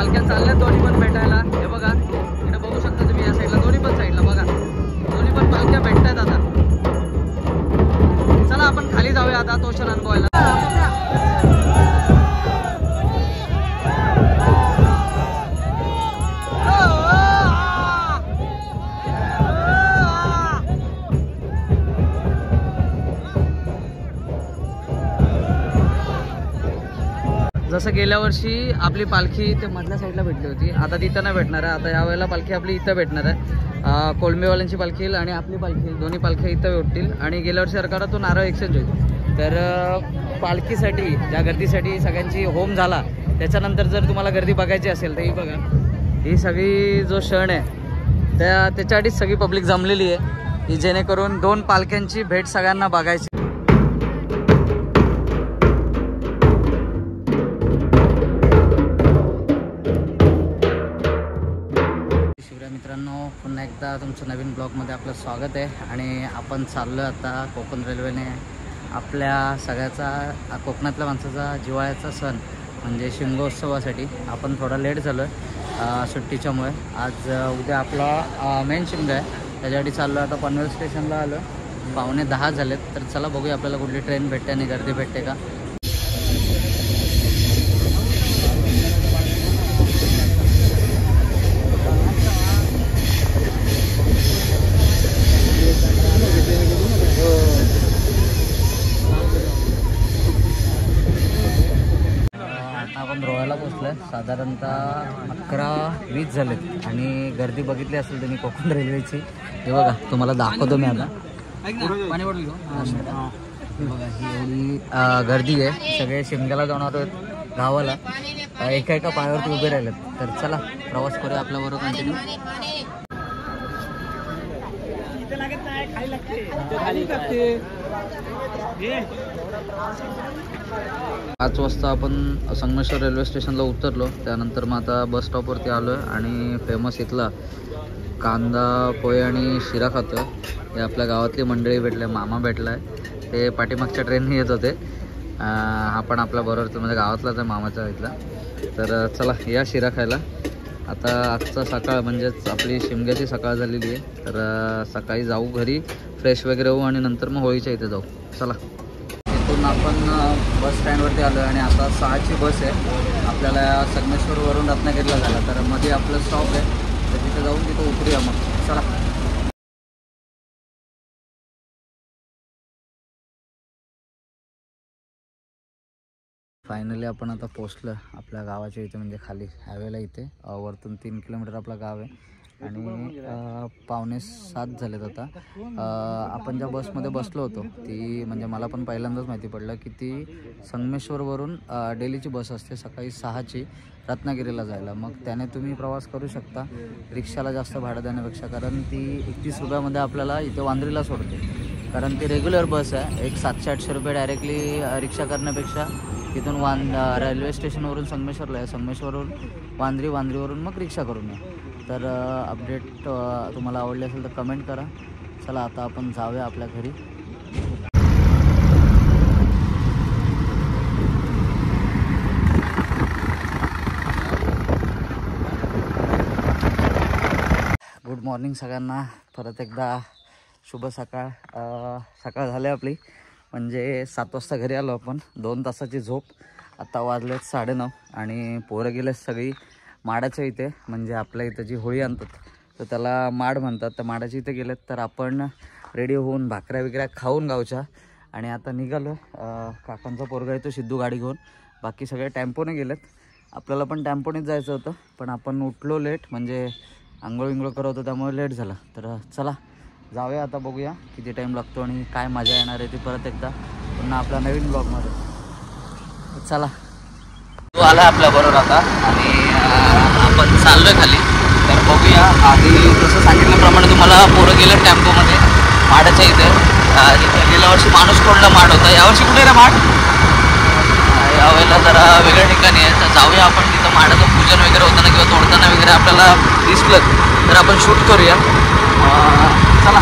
पालख्या चालल्या दोन्ही पण भेटायला. हे बघा इकडे बघू शकता तुम्ही, या साईडला दोन्ही पण साईडला बघा, दोन्ही पण पालख्या भेटतायत. आता चला आपण खाली जाऊया आता तो क्षण अनुभवायला. जसं गेल्या वर्षी आपली पालखी ते मधल्या साईडला भेटली होती, आता तिथं नाही भेटणार आहे. आता यावेळेला पालखी आपली इथं भेटणार आहे. कोळंबेवाल्यांची पालखी येईल आणि आपली पालखी, दोन्ही पालख्या इथं भेटतील. आणि गेल्या वर्षी सरकार तो नारळ एक्सचेंज होईल. तर पालखीसाठी ज्या गर्दीसाठी सगळ्यांची होम झाला, त्याच्यानंतर जर तुम्हाला गर्दी बघायची असेल तर ही बघा, ही सगळी जो क्षण आहे त्याच्यासाठीच सगळी पब्लिक जमलेली आहे, की जेणेकरून दोन पालख्यांची भेट सगळ्यांना बघायची. मित्रांनो, पुन्हा एकदा तुमचं नवीन ब्लॉगमध्ये आपलं स्वागत आहे. आणि आपण चाललो आता कोकण रेल्वेने आपल्या सगळ्याचा, कोकणातल्या माणसाचा जिव्हाळ्याचा सण म्हणजे शिमगोत्सवासाठी. आपण थोडा लेट झालो आहे सुट्टीच्यामुळे. आज उद्या आपला मेन शिमगा आहे, त्याच्यासाठी चाललो आता. पनवेल स्टेशनला आलो, 9:45 झालेत. तर चला बघूया आपल्याला कुठली ट्रेन भेटते आणि गर्दी भेटते का. आपण रोहाला पोचलोय, साधारणतः 11:20 झालेत. आणि गर्दी बघितली असेल तुम्ही कोकण रेल्वेची. हे बघा, तुम्हाला दाखवतो मी आता. बघा ही एवढी गर्दी आहे. सगळे शिमग्याला जाणार आहेत गावाला, एका पायावरती उभे राहिलेत. तर चला प्रवास करूया आपल्याबरोबर कंटिन्यू. 5 वाजता आपण संगमेश्वर रेल्वे स्टेशनला उतरलो. त्यानंतर मग आता बस स्टॉपवरती आलो आहे आणि फेमस इथला कांदा पोहे आणि शिरा खातो आहे. हे आपल्या गावातली मंडळी भेटले, मामा भेटला आहे, ते पाठीमागच्या ट्रेनने येत होते. हा पण आपल्या बरोबरचा म्हणजे गावातलाच आहे, मामाच्या इथला. तर चला या शिरा खायला. आता आजचा सकाळ म्हणजेच आपली शिमग्याची सकाळ झालेली आहे. तर सकाळी जाऊ घरी, फ्रेश वगैरे होऊ आणि नंतर मग होळीच्या इथे जाऊ. चला. इथून आपण बस स्टँडवरती आलो आहे आणि आता 6ची बस आहे आपल्याला संगमेश्वरवरून रत्नागिरीला जायला. तर मध्ये आपलं स्टॉप आहे, तर तिथं जाऊन तिथं उतरूया मग. चला. फायनली आपण आता पोचलो आपल्या गावाच्या इथे, म्हणजे खाली हायवेला इथे. वरतून 3 किलोमीटर आपलं गाव आहे आणि 6:45 झालेत आता. आपण ज्या बसमध्ये बसलो होतो ती म्हणजे मला पण पहिल्यांदाच माहिती पडलं की ती संगमेश्वरवरून डेलीची बस असते सकाळी 6ची रत्नागिरीला जायला. मग त्याने तुम्ही प्रवास करू शकता रिक्षाला जास्त भाडं देण्यापेक्षा, कारण ती 31 रुपयामध्ये आपल्याला इथे वांद्रीला सोडते. कारण ती रेग्युलर बस आहे. एक 700-800 रुपये डायरेक्टली रिक्षा करण्यापेक्षा तिथून रेल्वे स्टेशनवरून संगमेश्वरला आहे, संगमेश्वरवरून वांद्री, वांद्रीवरून मग रिक्षा करून या. तर अपडेट तुम्हाला आवडली असेल तर कमेंट करा. चला आता आपण जाऊया आपल्या घरी. गुड मॉर्निंग सगळ्यांना. परत एकदा शुभ सकाळ. सकाळ झाली आपली, म्हणजे 7 वाजता घरी आलो आपण. 2 तासाची झोप. आता वाजलेत 9:30 आणि पोरं गेलेत सगळी माडाच्या इथे, म्हणजे आपल्या इथं जी होळी आणतात तर त्याला माड म्हणतात. तर माडाच्या इथे गेलेत. तर आपण रेडी होऊन भाकऱ्या वगैरे खाऊन गावच्या आणि आता निघालो. काकांचा पोरगा येतो सिद्धू गाडी घेऊन, बाकी सगळे टेम्पोने गेलेत. आपल्याला पण टेम्पोनेच जायचं होतं, पण आपण उठलो लेट, म्हणजे आंघोळ विंघोळ करत होतो त्यामुळे लेट झाला. तर चला जाऊया आता, बघूया किती टाईम लागतो आणि काय मजा येणार आहे ती परत एकदा पुन्हा आपल्या नवीन ब्लॉगमध्ये. चला. तो आला आपल्याबरोबर आता आणि आपण चाललो आहे खाली. तर बघूया. आधी जसं सांगितल्याप्रमाणे तुम्हाला पोरं गेलं टेम्पोमध्ये माडाच्या इथे. जिथे गेल्या वर्षी माणूस तोडला माड होता, यावर्षी कुठे रे माड? यावेळेला जरा वेगळ्या ठिकाणी आहे. तर जाऊया आपण, तिथं माडाचं पूजन वगैरे होताना किंवा तोडताना वगैरे आपल्याला दिसलं तर आपण शूट करूया. चला.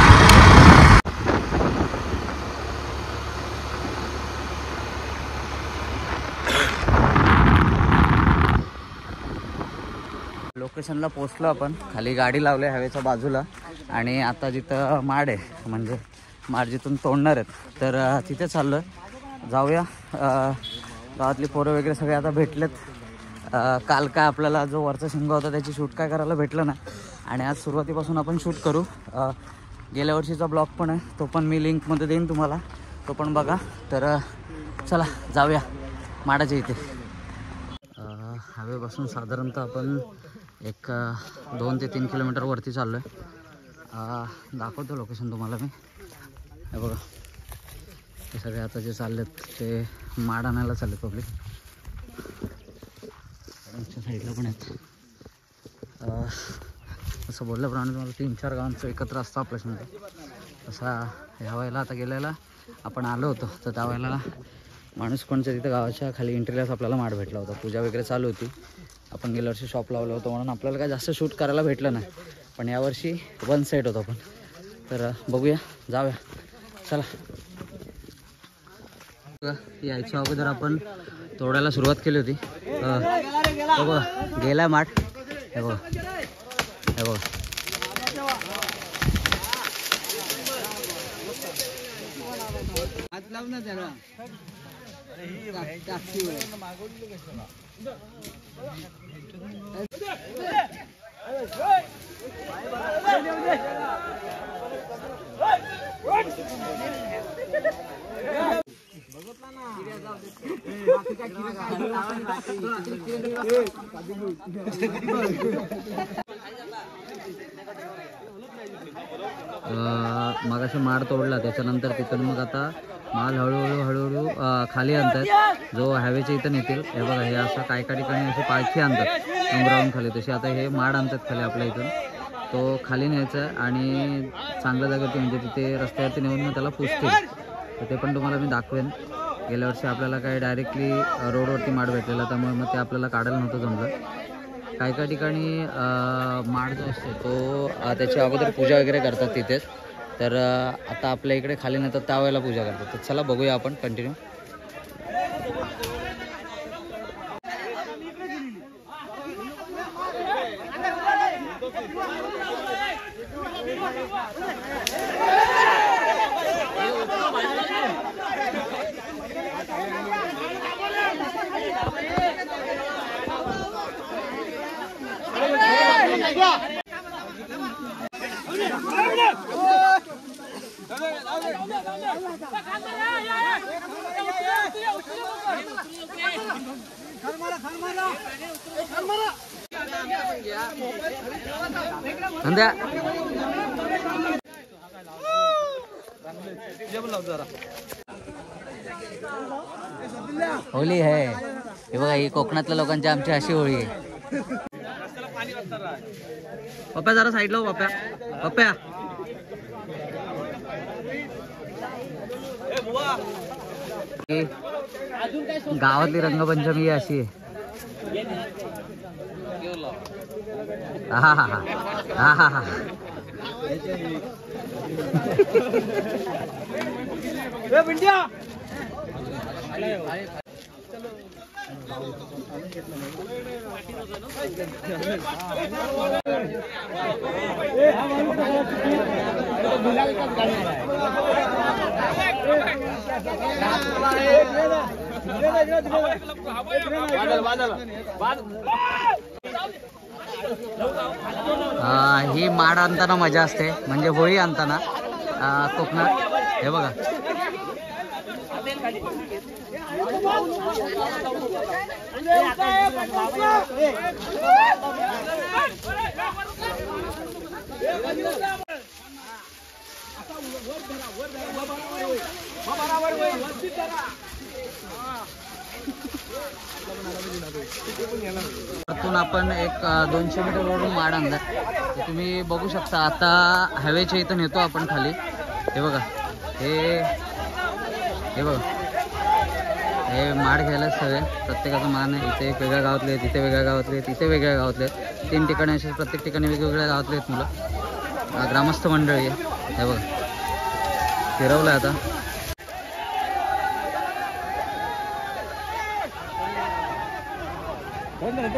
लोकेशनला पोचलो आपण. खाली गाडी लावली हवेच्या बाजूला आणि आता जिथं माड आहे म्हणजे माड जिथून तोडणार आहेत तर तिथे चाललो आहे. जाऊया. गावातली पोरं वगैरे सगळे आता भेटलेत. काल काय आपल्याला जो वरचा शिंगा होता त्याची शूट काय करायला भेटलं ना आणि आज सुरुवातीपासून आपण शूट करू. गेल्या वर्षीचा ब्लॉग पण आहे तो पण मी लिंकमध्ये देईन तुम्हाला, तो पण बघा. तर चला जाऊया माडाच्या इथे. हवेपासून साधारणतः आपण एक 2 ते 3 किलोमीटर वरती चाललो आहे. दाखवतो लोकेशन तुम्हाला मी. हे बघा हे सगळे आता जे चाललेत ते माड आणायला चालले पब्लिक. आमच्या साईडला पण आहेत. असं बोलल्याप्रमाणे तुम्हाला 3-4 गावांचं एकत्र असतं आपल्यामध्ये. तसा ह्या वेळेला आता गेल्याला आपण आलो होतो तर त्यावेळेला माणूस कोणच्या तिथं गावाच्या खाली एंट्रीलाच आपल्याला माड भेटला होता. पूजा वगैरे चालू होती. आपण गेल्या वर्षी शॉप लावलं होतं म्हणून आपल्याला काय जास्त शूट करायला भेटलं नाही. पण यावर्षी 1 साईड होतं आपण. तर बघूया जाऊया चला. यायच्या अगोदर आपण तोडायला सुरुवात केली होती. बघा गेला माठ. हे बघा हे बघा हात लाव ना जरा. मग असे माड तोडला त्याच्यानंतर तिथून मग आता माल हळूहळू खाली आणतात जो हायवेच्या इथं नेतील. हे बघा हे असं काय ठिकाणी अशी पालखी आणतात डोंगरावरून खाली, तशी आता हे माड आणतात खाली आपल्या इथून. तो खाली न्यायचा आणि चांगल्या जागेवरती म्हणजे तिथे रस्त्यावरती नेऊन मग त्याला पुजतील. तर ते पण तुम्हाला मी दाखवेन. गेल्या वर्षी आपल्याला काय डायरेक्टली रोडवरती माड भेटलेला त्यामुळे मग ते आपल्याला काढायला नव्हतं जमलं. काही ठिकाणी माड जो असतो तो त्याच्या अगोदर पूजा वगैरे करतात तिथेच. तर आता आपल्या इकडे खाली नेतात त्यावेळेला पूजा करतात. तर चला बघूया आपण कंटिन्यू. संध्या होली आहे. हे बघा ही कोकणातल्या लोकांची आमची अशी होळी आहे. पप्प्या जरा साईडला हो. पप्प्या पप्प्या गावातली रंगपंचमी अशी आहे. हा हा हा हा हा हा. ही माड आणताना मजा असते म्हणजे होळी आणताना कोकणात. हे बघा वरतून आपण एक 200 मीटरवरून माड आणला. तुम्ही बघू शकता. आता हवेच्या इथं नेतो आपण खाली. हे बघा हे बघा हे माड घ्यायला सगळे प्रत्येकाचं मान आहे. इथे एक वेगळ्या गावातले, तिथे वेगळ्या गावातले, तिथे वेगळ्या गावातले, 3 ठिकाणी असे प्रत्येक ठिकाणी वेगवेगळ्या गावातले आहेत मुलं. ग्रामस्थ मंडळी आहे. हे बघा फिरवलं आता.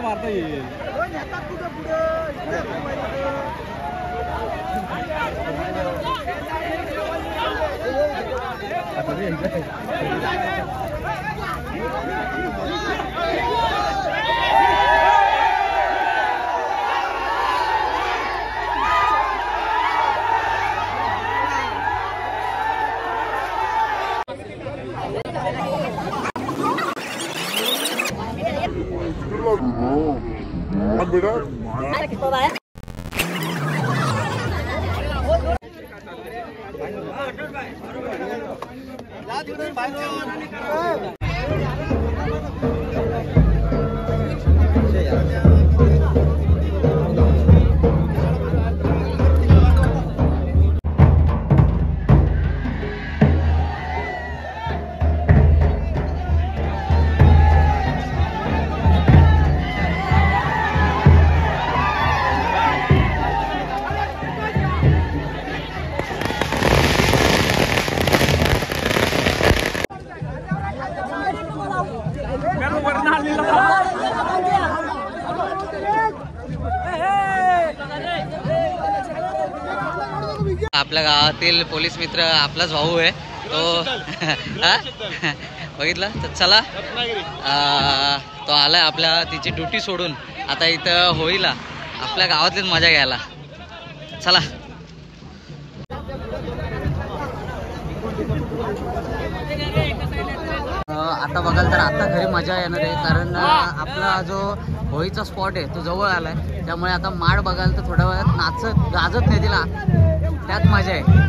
मारता येईल. आपल्या गावातील पोलीस मित्र आपलाच भाऊ आहे तो. बघितलं तर चला, तो आलाय आपल्या तिची ड्युटी सोडून आता इथं होळीला आपल्या गावातलीच मजा घ्यायला. चला आता बघाल तर आता घरी मजा येणार आहे, कारण आपला जो होळीचा स्पॉट आहे तो जवळ आलाय. त्यामुळे आता माड बघाल तर थोड्या वेळात नाचत गाजत नाही तिला, त्यात मजा आहे.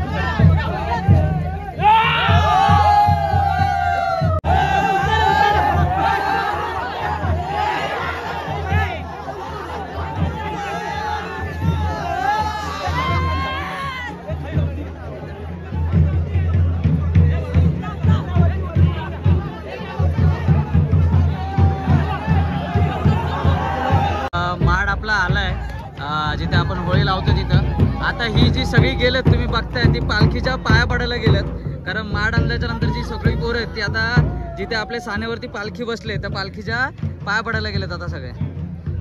माड आपला आलाय जिथे आपण होळी लावतो तिथं. आता ही जी सगळी गेलेत तुम्ही बघताय ती पालखीच्या पाया पडायला गेलेत, कारण माड आणल्याच्या नंतर जी सगळी पोरं आहेत ती आता जिथे आपल्या सानेवरती पालखी बसले त्या पालखीच्या पाया पडायला गेलेत आता सगळे.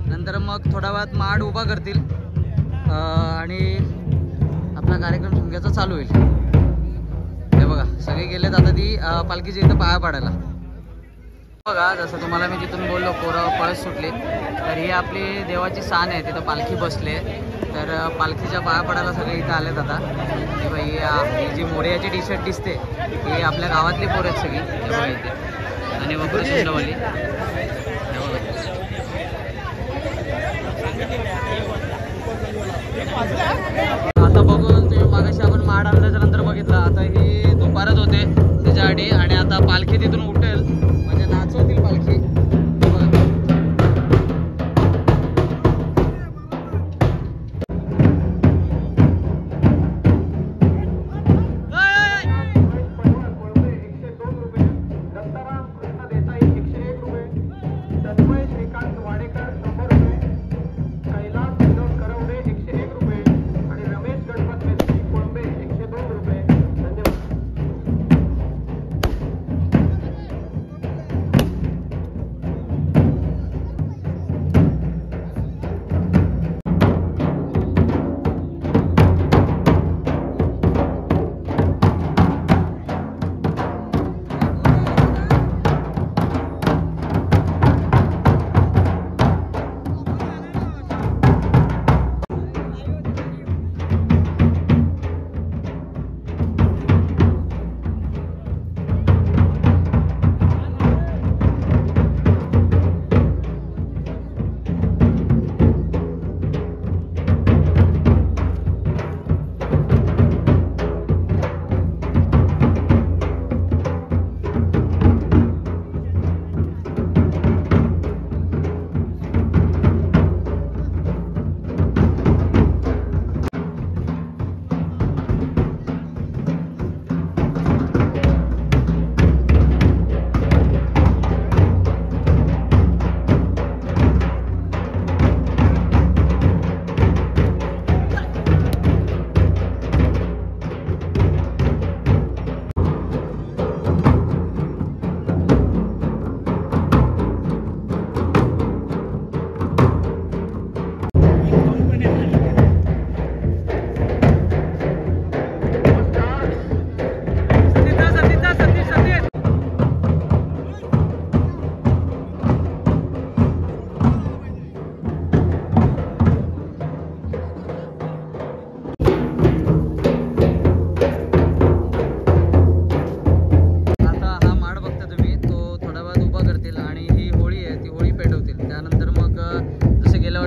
नंतर मग थोड्या वेळात माड उभा करतील आणि आपला कार्यक्रम ठुमक्याचा चालू होईल. हे बघा सगळे गेलेत आता ती पालखीच्या इथं पाया पडायला. बघा जसं तुम्हाला मी तिथून बोललो पोरं पळस सुटले, तर ही आपली देवाची सान आहे, तिथं पालखी बसले. तर पालखीच्या पाया पडायला सगळे इथं आलेत आता. ही बाई ही जी मोर्याची टी शर्ट दिसते ही आपल्या गावातली पोरं आहेत सगळी. हे बघा इथे आणि मग सुंदरवाली. आता बघून तुम्ही मागाशी आपण माड आणल्याच्या नंतर बघितलं, आता ही दुपारच होते त्याच्या आधी आणि आता पालखी तिथून उठेल म्हणजे नाचवतील पालखी. कैलास विनोद करवडे 101 रुपये आणि रमेश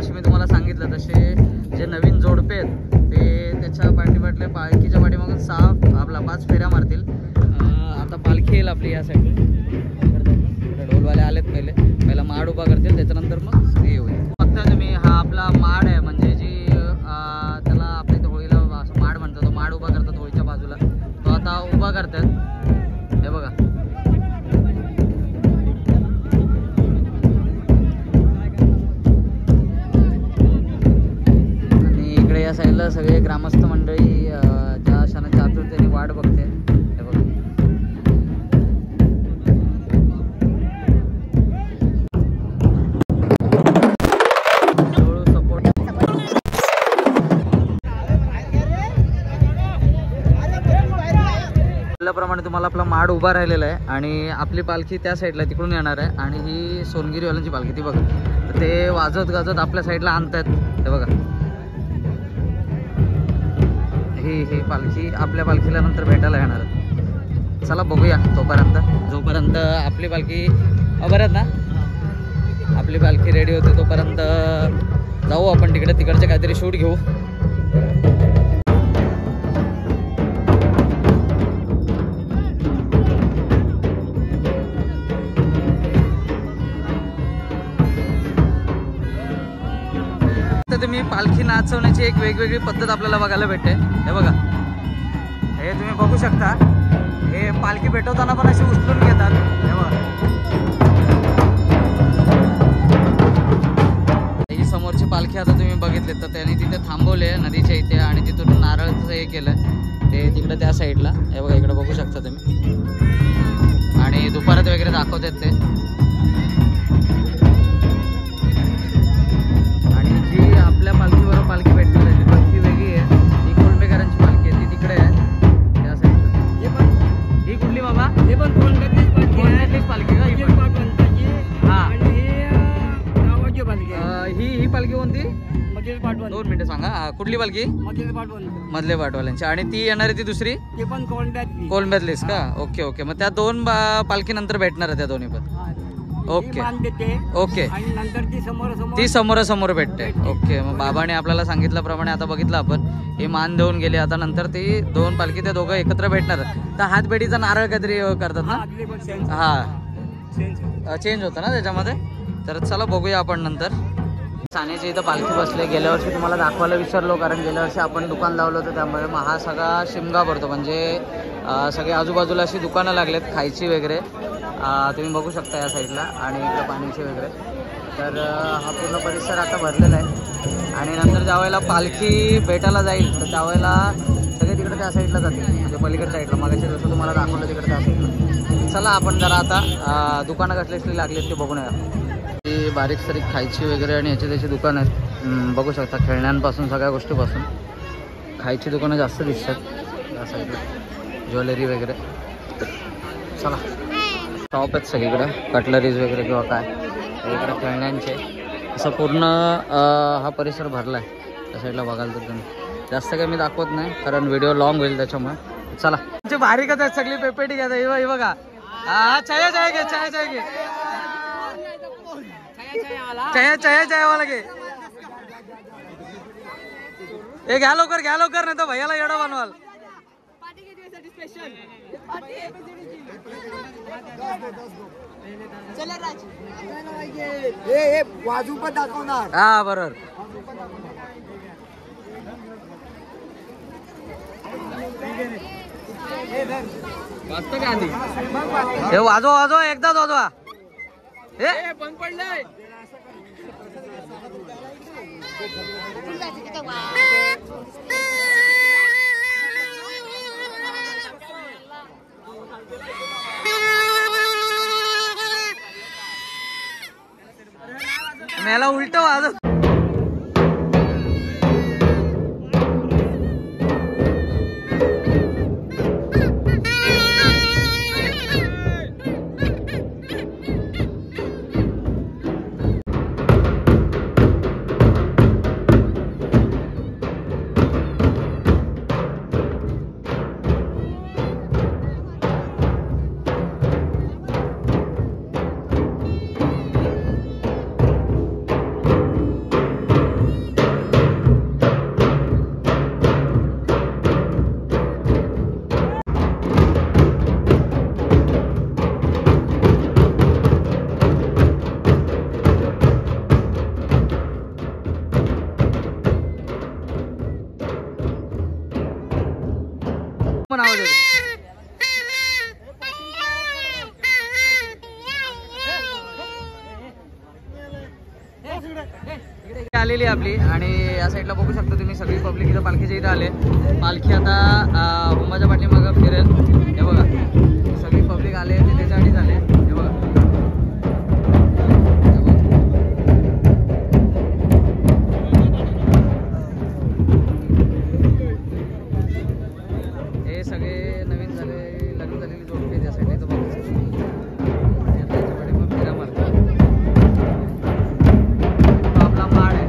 वर्षी मी तुम्हाला सांगितलं तसे जे नवीन जोडपे आहेत ते त्याच्या पाठीपाठल्या पालखीच्या पाठीमागून 5 फेऱ्या मारतील. आता पालखी येईल आपली या साईडला, ढोलवाले आलेत पहिला माड उभा करतील, त्याच्यानंतर मग हे होईल. बघता तुम्ही हा आपला माड आहे, म्हणजे जी त्याला आपल्या इथे होळीला असं माड म्हणतात, तो माड उभा करतात होळीच्या बाजूला, तो आता उभा करतात. हे बघा आणि इकडे या साईडला सगळे ग्रामस्थ मंडळी ज्या क्षणाच्या आतुरतेने वाट बघते. हे बघा प्रमाणे तुम्हाला आपला माड उभा राहिलेला आहे आणि आपली पालखी त्या साईडला तिकडून येणार आहे आणि ही सोनगिरीवाल्यांची पालखी ती बघा, तर ते वाजत गाजत आपल्या साईडला आणतात. हे बघा ही पालखी आपल्या पालखीला नंतर भेटायला येणार आहे. चला बघूया जोपर्यंत आपली पालखी बरं ना, आपली पालखी रेडी होते तोपर्यंत जाऊ आपण तिकडचे काहीतरी शूट घेऊ. तुम्ही पालखी नाचवण्याची एक वेगवेगळी पद्धत आपल्याला बघायला भेटते. हे बघा हे तुम्ही बघू शकता, हे पालखी भेटवताना पण अशी उचलून घेतात. हे बघा ही समोरची पालखी आता तुम्ही बघितले तर त्यांनी तिथे थांबवले नदीच्या इथे आणि तिथून नारळचं हे केलं ते तिकडे त्या साईडला. हे बघा इकडे बघू शकता तुम्ही आणि दुपारात वगैरे दाखवतात ते. आपल्या पालखीबरोबर पालखी भेटणार आहे, ती पालखी वेगळी आहे, ही कोलंबेकरांची पालखी आहे, ती तिकडे आहे त्या साईडला. ही कुठली बाबा? हे पण कोलंबेतलीच पालखी का? ही पालखी कोणती? 2 मिनिटं सांगा, कुठली पालखी? मधले पाटवाल्यांची. आणि ती येणार आहे ती दुसरी कोलंब्यातलीच का? ओके मग त्या 2 पालखी नंतर भेटणार आहे त्या दोन्ही पण. ओके ती समोरासमोर भेटते. ओके मग बाबाने आपल्याला सांगितल्याप्रमाणे आता बघितलं आपण, हे मान देऊन गेले, आता नंतर ती 2 पालखी ते दोघं एकत्र भेटणार. तर हातबेडीचा नारळ काहीतरी करतात ना, हा चेंज होतं ना त्याच्यामध्ये. तर चला बघूया आपण नंतर. सानेच्या इथं पालखी बसले. गेल्या वर्षी तुम्हाला दाखवायला विसरलो, कारण गेल्या वर्षी आपण दुकान लावलं होतं, त्यामुळे मग हा सगळा शिमगा भरतो, म्हणजे सगळे आजूबाजूला अशी दुकानं लागलेत खायची वगैरे, तुम्ही बघू शकता या साईडला, आणि इकडं पाण्याचे वगैरे. तर हा पूर्ण परिसर आता भरलेला आहे. आणि नंतर ज्या वेळेला पालखी भेटायला जाईल तर त्यावेळेला सगळे तिकडे त्या साईडला जातील, म्हणजे पलीकडच्या साईडला, मागाशी जसं तुम्हाला दाखवलं तिकडे त्या साईडला. चला आपण जरा आता दुकानं कसली असली लागली ते बघून या. ती बारीक सारीक खायची वगैरे आणि याची त्याची दुकानं आहेत, बघू शकता, खेळण्यांपासून सगळ्या गोष्टीपासून. खायची दुकानं जास्त दिसतात त्या साईडला, ज्वेलरी वगैरे. चला शॉप आहेत सगळीकडे, कटलरीज वगैरे किंवा काय, इकडे खेळण्यांचे. असं पूर्ण हा परिसर भरला आहे त्या साईडला बघायला तर तुम्ही. जास्त काही मी दाखवत नाही कारण व्हिडिओ लॉंग होईल त्याच्यामुळे. चला तुमची बारीकच आहेत सगळी, पेपेटी घ्या हे बघा. चाय घे, चाय वाला घे. हे घ्या लवकर नाही तर भैयाला येडा बनवाल. वाजू पण दाखवणार. हा बरोबर. हे वाजवा एकदाच वाजवा. हे बंद पडलंय. मेला उलट वाजव. पण आवाज येतो. आलेली आपली आणि या साईडला बघू शकता तुम्ही सगळी पब्लिक इथं पालखीच्या इथं आले. पालखी आता हुंबाच्या पाठीमागं फिरेल. हे बघा सगळी पब्लिक आले ते त्याच्यासाठी झाले. हे बघा हे सगळे नवीन झाले लग्न झालेली जोडपे त्या साईडला इथं बघू त्याच्या पाठीमागं फिरा मारतो. आपला माड आहे.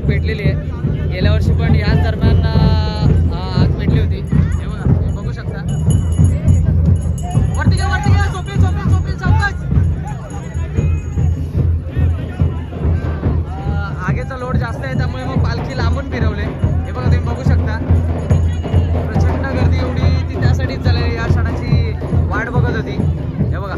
भेटलेली आहे. गेल्या वर्षी पण याच दरम्यान आग पेटली होती. हे बघा, हे बघू शकता. वरती घ्या चोपडी चौकच. आगीचा लोड जास्त आहे त्यामुळे मग पालखी लांबून फिरवले. हे बघा तुम्ही बघू शकता. प्रचंड गर्दी एवढी ती त्यासाठीच झाली, या क्षणाची वाट बघत होती. हे बघा,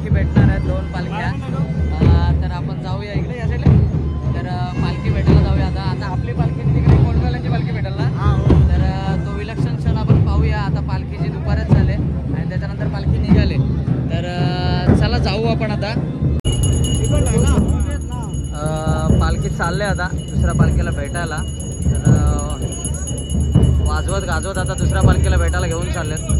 पालखी भेटणार आहेत, 2 पालख्या. तर आपण जाऊया इकडे या साईडला. तर पालखी भेटायला जाऊया आता. आता आपली पालखी तिकडे कोळमेवाल्यांची पालखी भेटेल ना. तर तो विलक्षण क्षण आपण पाहूया. आता पालखीची दुपारच झाले आणि त्याच्यानंतर पालखी निघाले. तर चला जाऊ आपण आता. पालखी चालले आता दुसऱ्या पालखीला भेटायला. तर वाजवत गाजवत आता दुसऱ्या पालखीला भेटायला घेऊन चाललेत.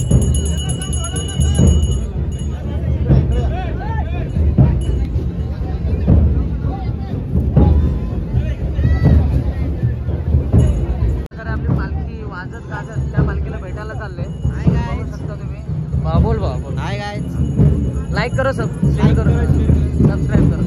तर आपली पालखी वाजत गाजत त्या पालखीला भेटायला चालले. बघू शकता तुम्ही. बोल बोल. हाय गाइस, लाईक करो, शेअर करो, सबस्क्राईब करो.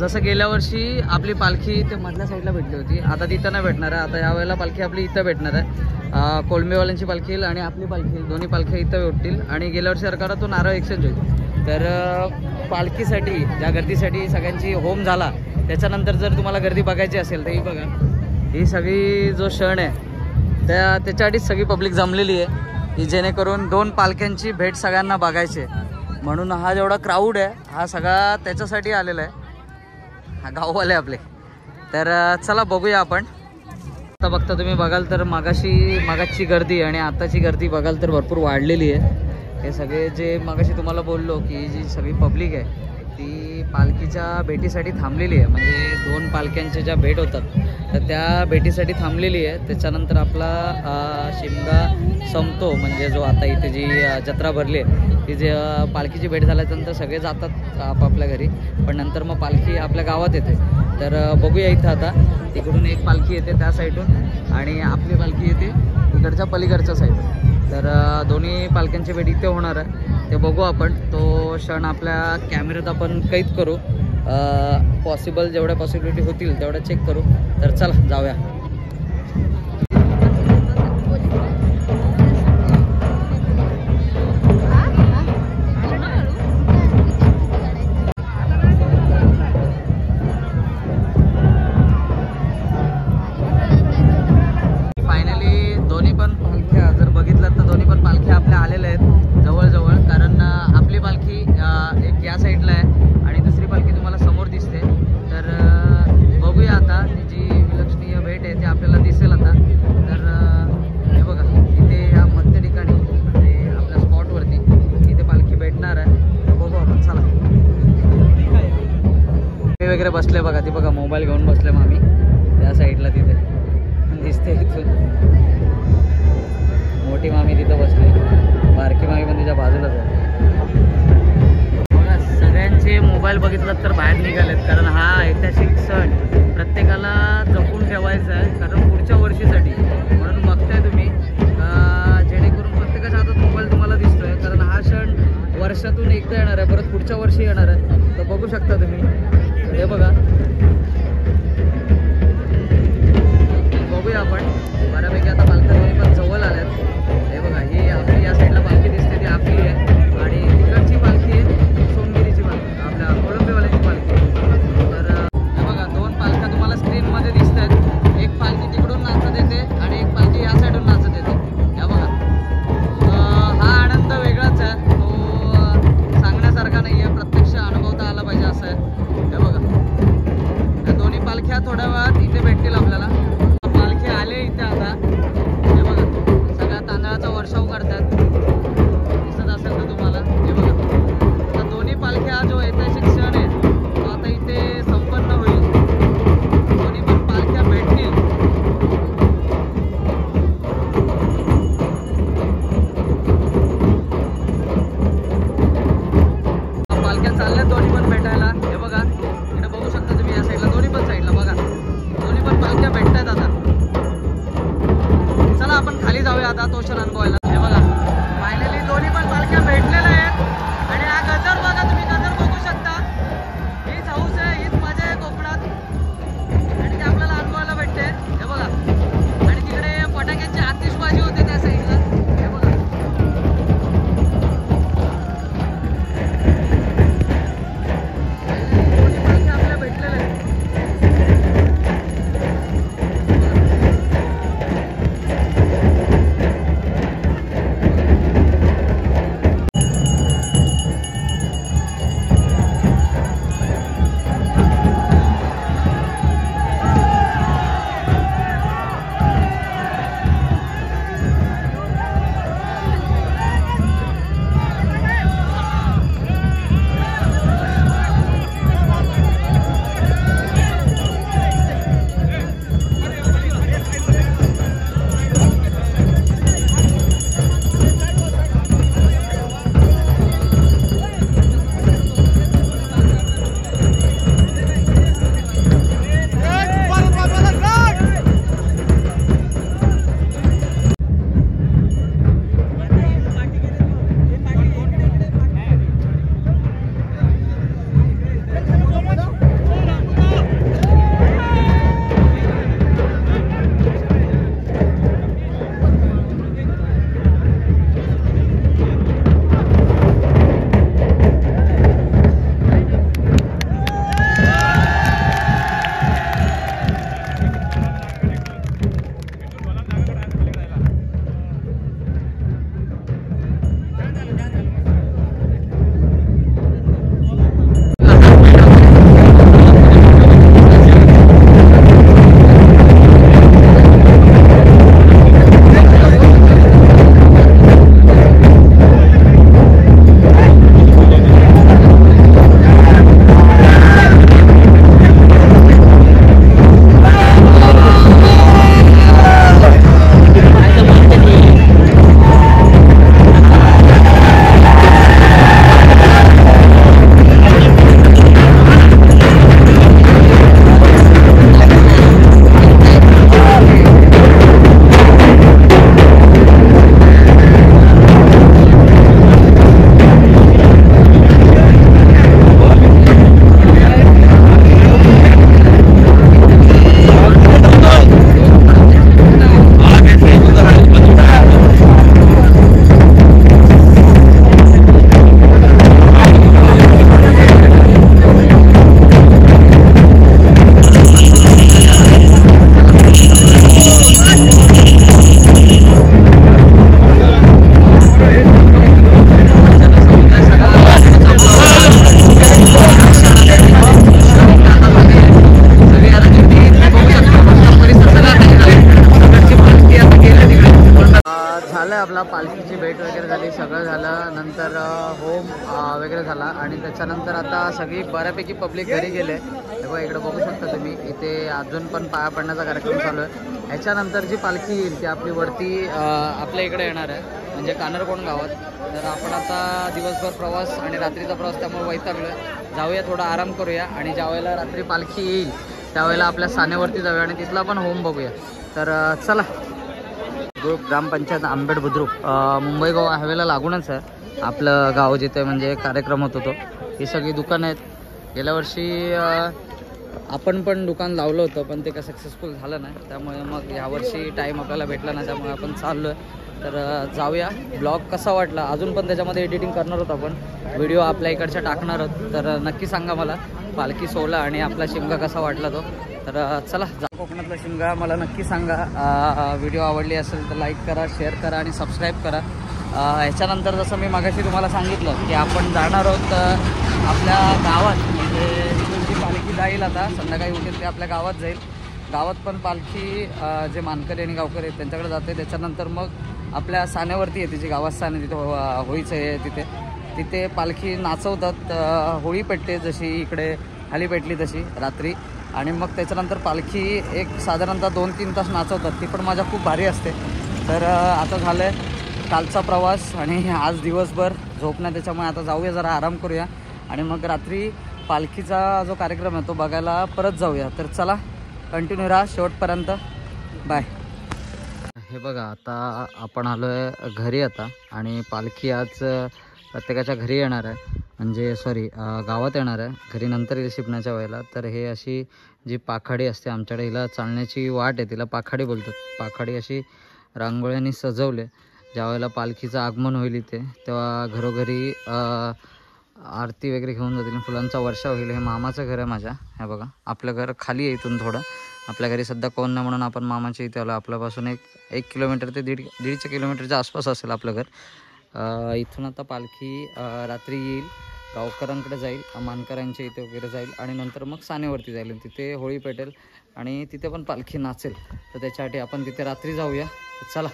जसं गेल्या वर्षी आपली पालखी ते मधल्या साईडला भेटली होती, आता तिथं नाही भेटणार आहे. आता यावेळेला पालखी आपली इथं भेटणार आहे. कोळमेवाल्यांची पालखी येईल आणि आपली पालखी, दोन्ही पालख्या इथं भेटतील. आणि गेल्या वर्षी सरकार तो नारळ एक्सचेंज होईल. तर पालखीसाठी ज्या गर्दीसाठी सगळ्यांची होम झाला, त्याच्यानंतर जर तुम्हाला गर्दी बघायची असेल तर ही बघा, ही सगळी जो क्षण आहे त्याच्यासाठीच सगळी पब्लिक जमलेली आहे की जेणेकरून 2 पालख्यांची भेट सगळ्यांना बघायची. म्हणून हा जेवढा क्राऊड आहे हा सगळा त्याच्यासाठी आलेला आहे, हा गाववाले आपले. तर चला बघूया आपण. आता बघता तुम्ही बघाल तर मागाची गर्दी आणि आताची गर्दी बघाल तर भरपूर वाढलेली आहे. हे सगळे जे मागाशी तुम्हाला बोललो की जी सगळी पब्लिक आहे ती पालखीच्या भेटीसाठी थांबलेली आहे. म्हणजे 2 पालख्यांच्या ज्या भेट होतात तर त्या भेटीसाठी थांबलेली आहे. त्याच्यानंतर आपला शिमगा संपतो, म्हणजे जो आता इथे जी जत्रा भरली आहे ती जे पालखीची भेट झाल्यानंतर सगळे जातात आपापल्या घरी, पण नंतर मग पालखी आपल्या गावात येते. तर बघूया इथं आता तिकडून एक पालखी येते त्या साईडून आणि आपली पालखी येते इकडच्या पलीकडच्या साईडून. तर दोन्ही पालख्यांची भेट इथे होणार आहे, ते बघू आपण. तो क्षण आपल्या कॅमेऱ्यात आपण कैद करू, पॉसिबल जेवढ्या पॉसिबिलिटी होतील तेवढ्या चेक करू. तर चला जाऊया. वगैरे बसले बघा, ती बघा मोबाईल घेऊन बसले मामी त्या साईडला, तिथे दिसते इथून. मोठी मामी तिथं बसले, बारकी मामी पण तिच्या बाजूलाच आहे बघा. सगळ्यांचे मोबाईल बघितलं तर बाहेर निघालेत, कारण हा ऐतिहासिक सण प्रत्येकाला जपून ठेवायचा आहे, कारण पुढच्या वर्षीसाठी. म्हणून बघताय तुम्ही जेणेकरून प्रत्येकाच्या हातात मोबाईल तुम्हाला दिसतोय, कारण हा क्षण वर्षातून एकदा येणार आहे, परत पुढच्या वर्षी येणार आहे. तर बघू शकता तुम्ही, हे बघा. बघूया आपण बऱ्यापैकी आता पालखी पण जवळ आल्यात. हे बघा, ही आपली या साईडला पालखी दिसते ती आपली आहे आणि तिकडची पालखी आहे सोमगिरीची पालखी, आपल्या कोळंबेवाल्याची पालखी. तर हे बघा 2 पालख्या तुम्हाला स्क्रीनमध्ये दिसत आहेत. एक पालखी तिकडून नाचत येते आणि एक पालखी या साईडून नाचत येते. हे बघा, हा आनंद वेगळाच आहे, तो सांगण्यासारखा नाही आहे, प्रत्यक्ष अनुभवता आला पाहिजे असं आहे. हे बघा. झाली, सगळं झालं. नंतर होम वगैरे झाला आणि त्याच्यानंतर आता सगळी बऱ्यापैकी पब्लिक घरी गेले. तेव्हा इकडे बघू शकता तुम्ही, इथे अजून पण पाया पडण्याचा कार्यक्रम चालू आहे. ह्याच्यानंतर जी पालखी येईल ती आपली वरती आपल्या इकडे येणार आहे, म्हणजे कानरकोण गावात. तर आपण आता दिवसभर प्रवास आणि रात्रीचा प्रवास त्यामुळे वैतागलो, जाऊया थोडा आराम करूया आणि ज्यावेळेला रात्री पालखी येईल त्यावेळेला आपल्या सानेवरती जाऊया आणि तिथला पण होम बघूया. तर चला. ग्रामपंचायत आंबेड बुद्रुक मुंबई गोवा हायवेला लागूनच आहे आपलं गाव, जिथे म्हणजे कार्यक्रम होतो तो. ही सगळी दुकानं आहेत. गेल्या वर्षी आपण पण दुकान लावलं होतं पण ते काय सक्सेसफुल झालं नाही, त्यामुळे मग यावर्षी टाईम आपल्याला भेटला नाही, त्यामुळे आपण चाललो आहे. तर जाऊया. ब्लॉग कसा वाटला, अजून पण त्याच्यामध्ये एडिटिंग करणार होतो आपण, व्हिडिओ आपल्या इकडच्या टाकणार आहोत. तर नक्की सांगा मला पालखी सोहळा आणि आपला शिमगा कसा वाटला तो. तर चला कोकणातला शिमगा मला नक्की सांगा. व्हिडिओ आवडली असेल तर लाईक करा, शेअर करा आणि सबस्क्राईब करा. ह्याच्यानंतर जसं मी मागाशी तुम्हाला सांगितलं की आपण जाणार आहोत आपल्या गावात, म्हणजे जी पालखी जाईल आता संध्याकाळी उठेल ते आपल्या गावात जाईल. गावात पण पालखी जे मानकरी आणि गावकरी आहेत त्यांच्याकडे जाते. त्याच्यानंतर मग आपल्या साण्यावरती येते, जी गावात साने तिथे होळीचं आहे, तिथे पालखी नाचवतात. होळी पेटते जशी इकडे खाली पेटली तशी रात्री, आणि मग त्याच्यानंतर पालखी एक साधारणतः 2-3 तास नाचवतात. ती पण मजा खूप भारी असते. तर आता झालं आहे कालचा प्रवास आणि आज दिवसभर झोप नाही, त्याच्यामुळे आता जाऊया जरा आराम करूया आणि मग रात्री पालखीचा जो कार्यक्रम आहे तो बघायला परत जाऊया. तर चला, कंटिन्यू राहा शेवटपर्यंत. बाय. हे बघा, आता आपण आलो आहे घरी आता, आणि पालखी आज प्रत्येकाच्या घरी येणार आहे, म्हणजे गावात येणार आहे. घरी नंतर येईल शिपण्याच्या वेळेला. तर हे अशी जी पाखाडी असते आमच्याकडे, हिला चालण्याची वाट आहे, तिला पाखाडी बोलतात. पाखाडी अशी रांगोळ्यांनी सजवले. ज्यावेळेला पालखीचं आगमन होईल इथे तेव्हा घरोघरी आरती वगैरे घेऊन जातील, फुलांचा वर्षा होईल. हे मामाचं घर आहे माझ्या. हे बघा, आपलं घर खाली आहे इथून थोडं. आपल्या घरी सध्या कोण नाही म्हणून आपण मामाच्या इथे आलो. आपल्यापासून एक किलोमीटर ते दीडशे किलोमीटरच्या आसपास असेल आपलं घर. इथून आता पालखी रात्री येईल, गावकऱ्यांकडे जाईल, मानकरांच्या इथे वगैरे जाईल आणि नंतर मग सानेवरती जाईल. तिथे होळी पेटेल आणि तिथे पण पालखी नाचेल. तर त्याच्यासाठी आपण तिथे रात्री जाऊया. चला.